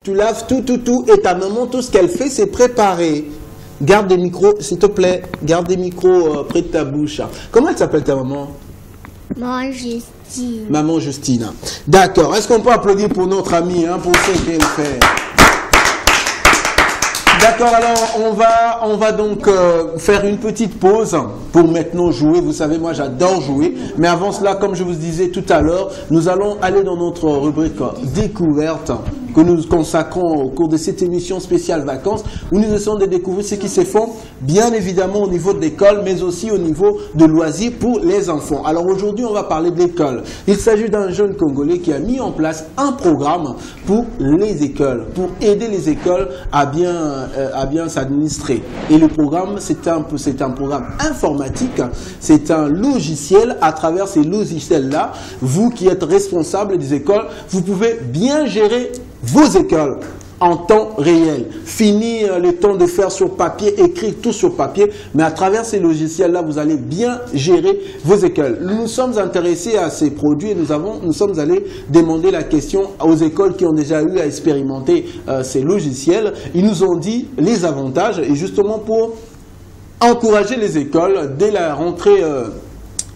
Tu laves tout, et ta maman, tout ce qu'elle fait, c'est préparer. Garde des micros, s'il te plaît. Garde des micros près de ta bouche. Comment elle s'appelle ta maman? Maman Justine. Maman Justine. D'accord. Est-ce qu'on peut applaudir pour notre amie, hein, pour ce qu'elle fait? D'accord, alors on va donc faire une petite pause pour maintenant jouer. Vous savez, moi j'adore jouer. Mais avant cela, comme je vous disais tout à l'heure, nous allons aller dans notre rubrique découverte que nous consacrons au cours de cette émission spéciale vacances, où nous essayons de découvrir ce qui se fait, bien évidemment au niveau de l'école, mais aussi au niveau de loisirs pour les enfants. Alors aujourd'hui, on va parler de l'école. Il s'agit d'un jeune Congolais qui a mis en place un programme pour les écoles, pour aider les écoles à bien s'administrer. Et le programme, c'est un programme informatique, c'est un logiciel. À travers ces logiciels-là, vous qui êtes responsable des écoles, vous pouvez bien gérer vos écoles en temps réel. Fini le temps de faire sur papier, écrire tout sur papier, mais à travers ces logiciels-là, vous allez bien gérer vos écoles. Nous sommes intéressés à ces produits et nous sommes allés demander la question aux écoles qui ont déjà eu à expérimenter ces logiciels. Ils nous ont dit les avantages et justement pour encourager les écoles dès la rentrée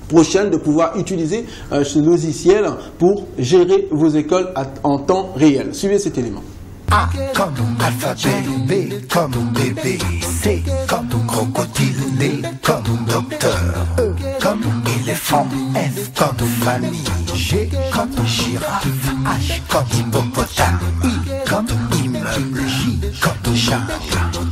prochaine de pouvoir utiliser ce logiciel pour gérer vos écoles en temps réel. Suivez cet élément. A comme alphabet, B comme bébé, C comme crocodile, D comme docteur, E comme éléphant, F comme famille, G comme girafe, H comme hippopotame, I comme immeuble, J comme chat,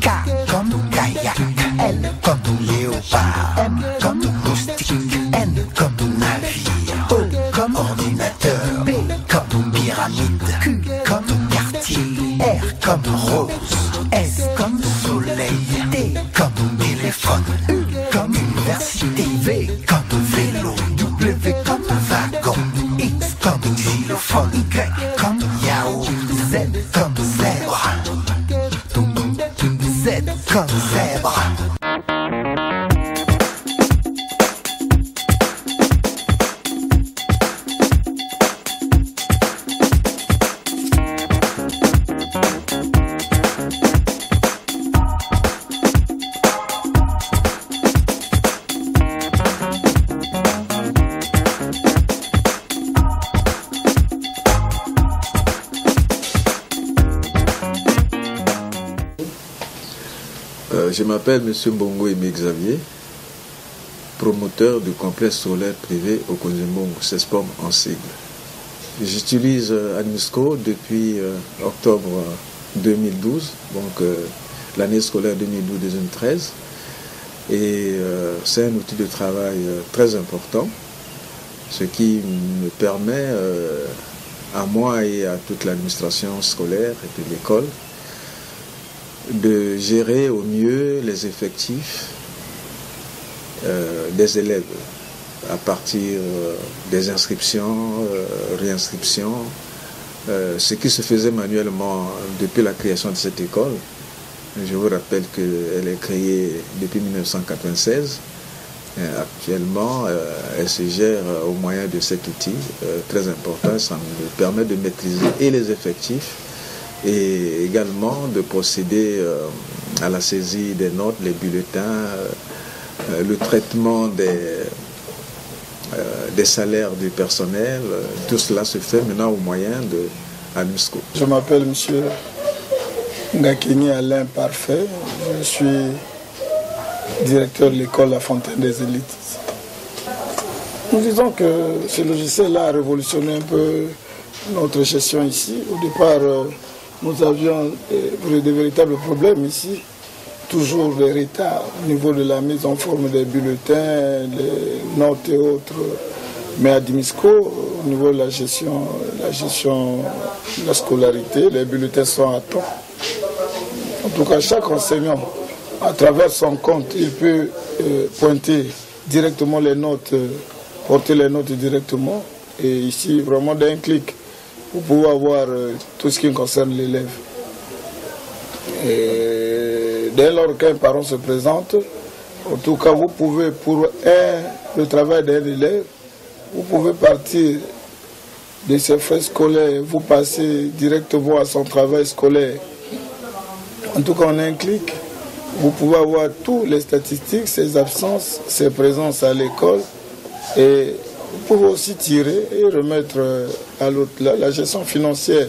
K comme kayak, L comme léopard, M comme moustique, N comme navire, O comme ordinateur, P comme pyramide, Q comme quartier, R comme rose, S comme soleil, T comme téléphone, U comme université, V comme vélo, W comme wagon, X comme xylophone, Y comme yaourt, Z comme zèbre, Z comme zèbre. Je m'appelle M. Mbongo Aimé Xavier, promoteur du complexe solaire privé au Konzimbongo, CESPOM en sigle. J'utilise Admisco depuis octobre 2012, donc l'année scolaire 2012-2013. Et c'est un outil de travail très important, ce qui me permet à moi et à toute l'administration scolaire et de l'école de gérer au mieux les effectifs des élèves à partir des inscriptions, réinscriptions, ce qui se faisait manuellement depuis la création de cette école. Je vous rappelle qu'elle est créée depuis 1996. Actuellement, elle se gère au moyen de cet outil très important. Ça me permet de maîtriser et les effectifs et également de procéder à la saisie des notes, les bulletins, le traitement des salaires du personnel. Tout cela se fait maintenant au moyen de Admisco. Je m'appelle M. Ngakini Alain Parfait. Je suis directeur de l'école La Fontaine des Élites. Nous disons que ce logiciel-là a révolutionné un peu notre gestion ici. Au départ, nous avions de véritables problèmes ici, toujours des retards au niveau de la mise en forme des bulletins, les notes et autres. Mais à Admisco, au niveau de la gestion de la scolarité, les bulletins sont à temps. En tout cas, chaque enseignant, à travers son compte, il peut pointer directement les notes, porter les notes directement. Et ici, vraiment d'un clic, vous pouvez avoir tout ce qui concerne l'élève. Et dès lors qu'un parent se présente, en tout cas, vous pouvez, pour le travail d'un élève, vous pouvez partir de ses frais scolaires, vous passez directement à son travail scolaire. En tout cas, en un clic, vous pouvez avoir toutes les statistiques, ses absences, ses présences à l'école. Et vous pouvez aussi tirer et remettre à l'autre la gestion financière.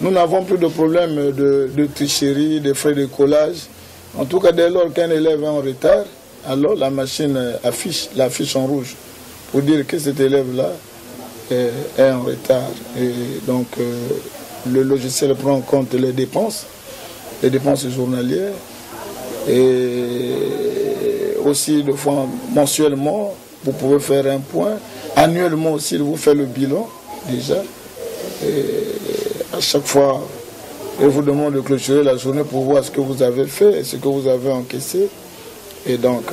Nous n'avons plus de problème de tricherie, de frais de collage. En tout cas, dès lors qu'un élève est en retard, alors la machine l'affiche en rouge pour dire que cet élève-là est en retard. Et donc, le logiciel prend en compte les dépenses journalières et aussi de fois mensuellement, vous pouvez faire un point. Annuellement aussi, il vous fait le bilan déjà. Et à chaque fois, il vous demande de clôturer la journée pour voir ce que vous avez fait et ce que vous avez encaissé. Et donc,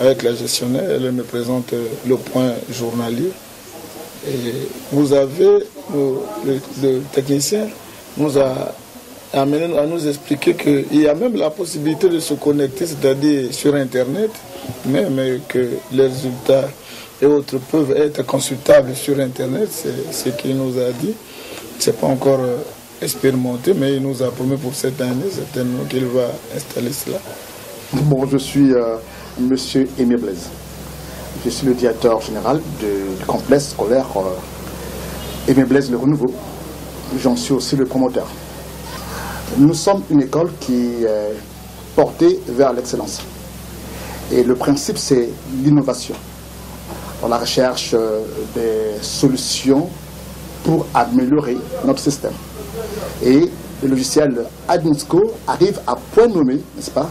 avec la gestionnaire, elle me présente le point journalier. Et vous avez, le technicien nous a amené à nous expliquer qu'il y a même la possibilité de se connecter, c'est-à-dire sur Internet, mais que les résultats et autres peuvent être consultables sur Internet, c'est ce qu'il nous a dit. Ce n'est pas encore expérimenté, mais il nous a promis pour cette année, certainement qu'il va installer cela. Bon, je suis monsieur Aimé Blaise. Je suis le directeur général du complexe scolaire Aimé Blaise Le Renouveau. J'en suis aussi le promoteur. Nous sommes une école qui est portée vers l'excellence. Et le principe, c'est l'innovation. Dans la recherche des solutions pour améliorer notre système. Et le logiciel Adminsco arrive à point nommé, n'est-ce pas,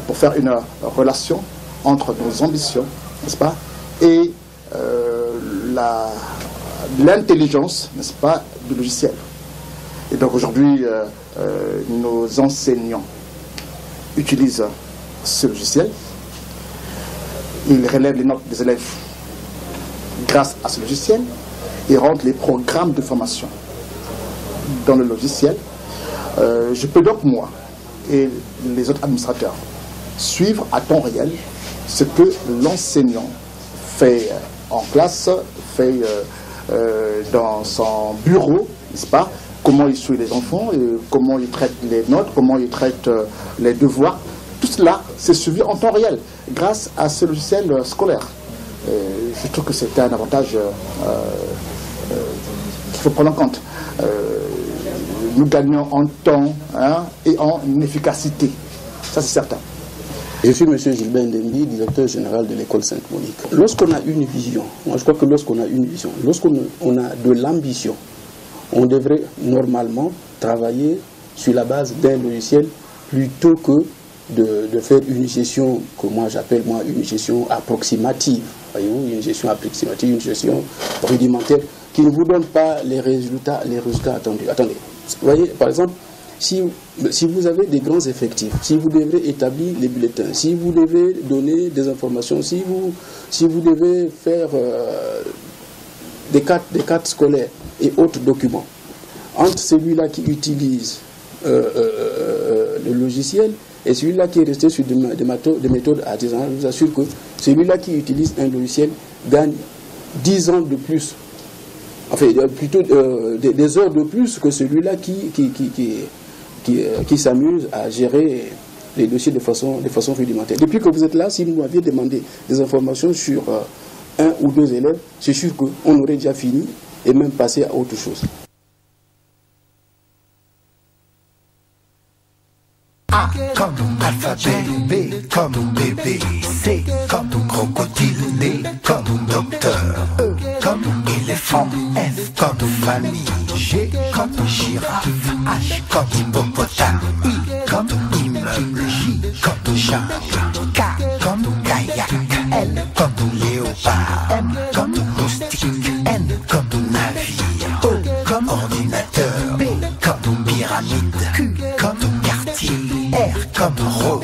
pour faire une relation entre nos ambitions, n'est-ce pas, et l'intelligence, n'est-ce pas, du logiciel. Et donc aujourd'hui, nos enseignants utilisent ce logiciel. Ils relèvent les notes des élèves grâce à ce logiciel et rentrent les programmes de formation dans le logiciel. Je peux donc, moi et les autres administrateurs, suivre à temps réel ce que l'enseignant fait en classe, fait dans son bureau, n'est-ce pas, comment il suit les enfants, comment il traite les notes, comment il traite les devoirs. Tout cela, c'est suivi en temps réel grâce à ce logiciel scolaire. Je trouve que c'est un avantage qu'il faut prendre en compte. Nous gagnons en temps, hein, et en efficacité. Ça, c'est certain. Je suis M. Gilbert Ndembi, directeur général de l'école Sainte-Monique. Lorsqu'on a une vision, moi je crois que lorsqu'on a une vision, lorsqu'on a de l'ambition, on devrait normalement travailler sur la base d'un logiciel plutôt que de faire une gestion que moi j'appelle une gestion approximative. Voyez-vous, une gestion approximative, une gestion rudimentaire qui ne vous donne pas les résultats attendus. Attendez, vous voyez, par exemple, si vous avez des grands effectifs, si vous devez établir les bulletins, si vous devez donner des informations, si vous devez faire des cartes scolaires et autres documents, entre celui-là qui utilise le logiciel et celui-là qui est resté sur des méthodes artisanales, je vous assure que celui-là qui utilise un logiciel gagne 10 ans de plus, enfin plutôt des heures de plus que celui-là qui s'amuse à gérer les dossiers de façon rudimentaire. Depuis que vous êtes là, si vous m'aviez demandé des informations sur un ou deux élèves, c'est sûr qu'on aurait déjà fini et même passé à autre chose. A comme alphabet, B comme bébé, C comme crocodile, D comme docteur, E comme éléphant, F comme famille, G comme girafe, H comme hippopotame, I comme immeuble, J comme chat, K comme kayak, L comme léopard, M comme moustique, N comme navire, O comme ordinateur, P comme pyramide, Q comme quartier, R comme rose,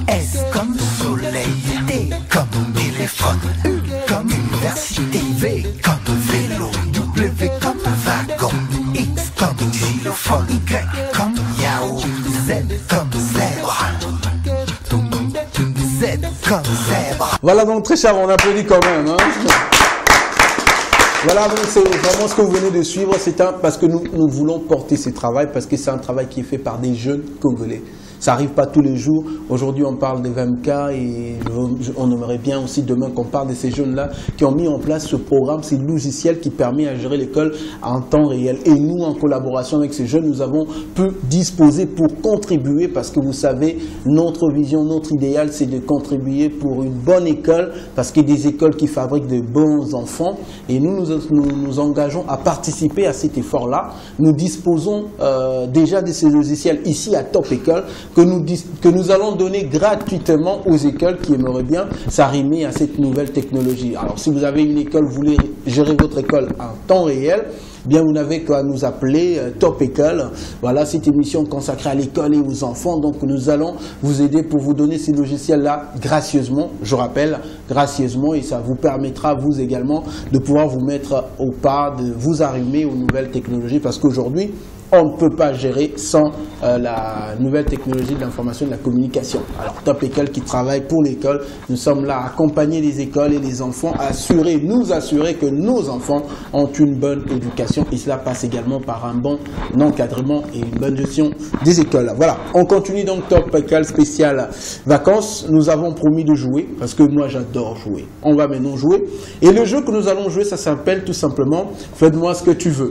S comme soleil, T comme téléphone, U comme université, V comme vélo, W comme wagon, X comme xylophone, Y comme yaourt, Z comme zèbre, Z comme zèbre. Voilà donc très cher, on applaudit quand même. Hein. Voilà, donc c'est vraiment ce que vous venez de suivre. C'est parce que nous voulons porter ce travail, parce que c'est un travail qui est fait par des jeunes Congolais. Ça n'arrive pas tous les jours. Aujourd'hui, on parle des VMK et on aimerait bien aussi demain qu'on parle de ces jeunes-là qui ont mis en place ce programme, ce logiciel qui permet à gérer l'école en temps réel. Et nous, en collaboration avec ces jeunes, nous avons pu disposer pour contribuer parce que vous savez, notre vision, notre idéal, c'est de contribuer pour une bonne école parce qu'il y a des écoles qui fabriquent de bons enfants et nous nous engageons à participer à cet effort-là. Nous disposons déjà de ces logiciels ici à Top École que nous allons donner gratuitement aux écoles qui aimeraient bien s'arrimer à cette nouvelle technologie. Alors, si vous avez une école, vous voulez gérer votre école en temps réel, bien vous n'avez qu'à nous appeler Top École. Voilà, cette émission consacrée à l'école et aux enfants. Donc, nous allons vous aider pour vous donner ces logiciels-là gracieusement. Je rappelle, gracieusement, et ça vous permettra, vous également, de pouvoir vous mettre au pas, de vous arrimer aux nouvelles technologies. Parce qu'aujourd'hui, on ne peut pas gérer sans la nouvelle technologie de l'information et de la communication. Alors, Top École qui travaille pour l'école, nous sommes là à accompagner les écoles et les enfants, à nous assurer que nos enfants ont une bonne éducation. Et cela passe également par un bon encadrement et une bonne gestion des écoles. Voilà, on continue donc Top École spécial vacances. Nous avons promis de jouer, parce que moi j'adore jouer. On va maintenant jouer. Et le jeu que nous allons jouer, ça s'appelle tout simplement « Faites-moi ce que tu veux ».